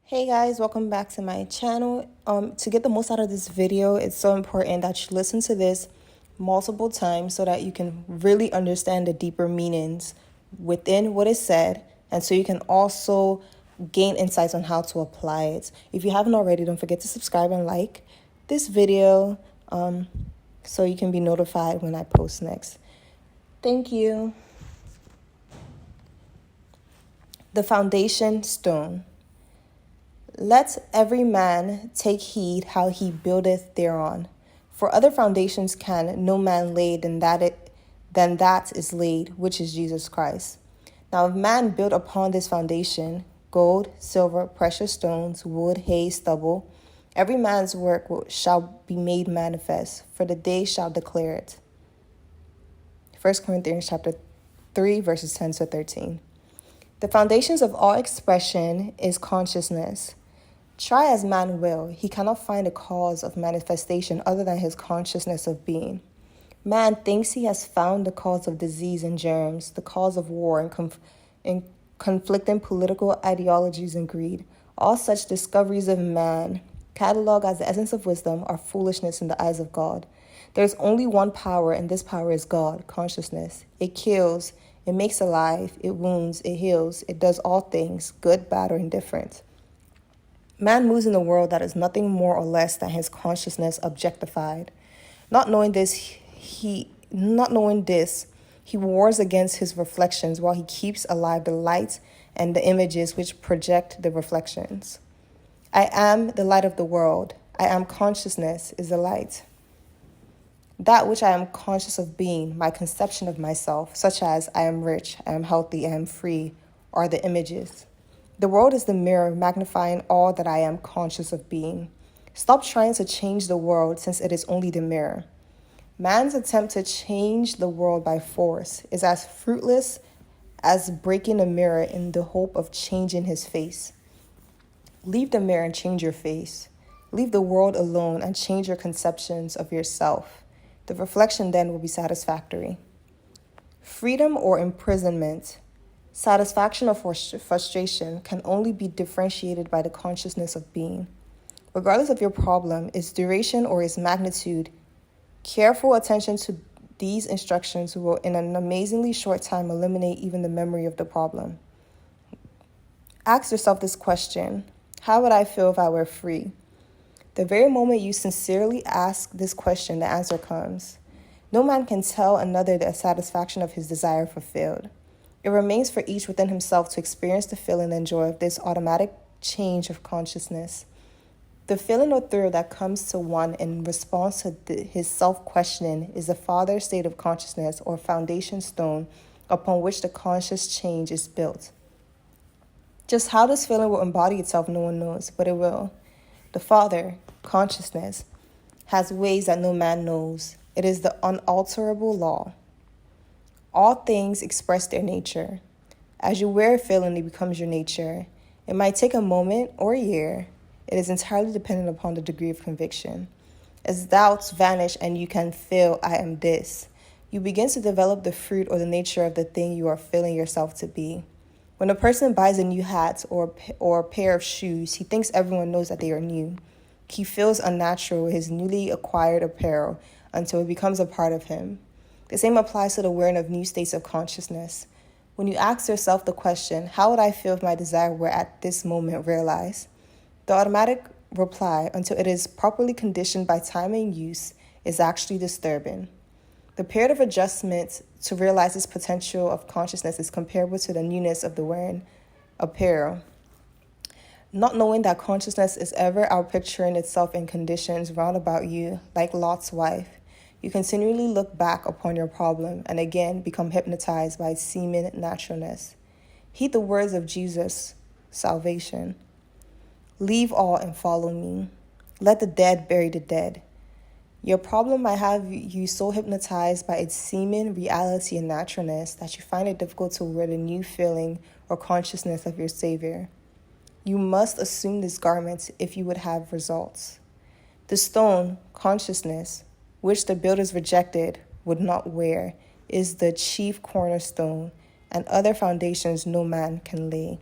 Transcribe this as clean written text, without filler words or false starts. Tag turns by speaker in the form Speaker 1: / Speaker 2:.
Speaker 1: Hey guys, welcome back to my channel. To get the most out of this video, it's so important that you listen to this multiple times so that you can really understand the deeper meanings within what is said, and so you can also gain insights on how to apply it. If you haven't already, don't forget to subscribe and like this video so you can be notified when I post next. Thank you. The foundation stone. Let every man take heed how he buildeth thereon. For other foundations can no man lay than that is laid, which is Jesus Christ. Now if man build upon this foundation, gold, silver, precious stones, wood, hay, stubble, every man's work shall be made manifest, for the day shall declare it. 1 Corinthians chapter 3, verses 10 to 13. The foundations of all expression is consciousness. Try as man will, he cannot find a cause of manifestation other than his consciousness of being. Man thinks he has found the cause of disease and germs, the cause of war and conflicting political ideologies and greed. All such discoveries of man, cataloged as the essence of wisdom, are foolishness in the eyes of God. There is only one power, and this power is God, consciousness. It kills, it makes alive, it wounds, it heals, it does all things, good, bad, or indifferent. Man moves in a world that is nothing more or less than his consciousness objectified. Not knowing this, he wars against his reflections while he keeps alive the light and the images which project the reflections. I am the light of the world. I am consciousness is the light. That which I am conscious of being, my conception of myself, such as I am rich, I am healthy, I am free, are the images. The world is the mirror magnifying all that I am conscious of being. Stop trying to change the world since it is only the mirror. Man's attempt to change the world by force is as fruitless as breaking a mirror in the hope of changing his face. Leave the mirror and change your face. Leave the world alone and change your conceptions of yourself. The reflection then will be satisfactory. Freedom or imprisonment. Satisfaction or frustration can only be differentiated by the consciousness of being. Regardless of your problem, its duration or its magnitude, careful attention to these instructions will in an amazingly short time eliminate even the memory of the problem. Ask yourself this question: how would I feel if I were free? The very moment you sincerely ask this question, the answer comes. No man can tell another the satisfaction of his desire fulfilled. It remains for each within himself to experience the feeling and joy of this automatic change of consciousness. The feeling or thrill that comes to one in response to his self-questioning is the farther state of consciousness or foundation stone upon which the conscious change is built. Just how this feeling will embody itself, no one knows, but it will. The Father, consciousness, has ways that no man knows. It is the unalterable law. All things express their nature. As you wear a feeling, it becomes your nature. It might take a moment or a year. It is entirely dependent upon the degree of conviction. As doubts vanish and you can feel, I am this, you begin to develop the fruit or the nature of the thing you are feeling yourself to be. When a person buys a new hat or a pair of shoes, he thinks everyone knows that they are new. He feels unnatural with his newly acquired apparel until it becomes a part of him. The same applies to the wearing of new states of consciousness. When you ask yourself the question, how would I feel if my desire were at this moment realized? The automatic reply, until it is properly conditioned by time and use, is actually disturbing. The period of adjustment to realize this potential of consciousness is comparable to the newness of the wearing apparel. Not knowing that consciousness is ever outpicturing itself in conditions round about you, like Lot's wife, you continually look back upon your problem and again become hypnotized by its seeming naturalness. Heed the words of Jesus' salvation. Leave all and follow me. Let the dead bury the dead. Your problem might have you so hypnotized by its seeming reality and naturalness that you find it difficult to wear the new feeling or consciousness of your Savior. You must assume this garment if you would have results. The stone, consciousness, which the builders rejected, would not wear, is the chief cornerstone, and other foundations no man can lay.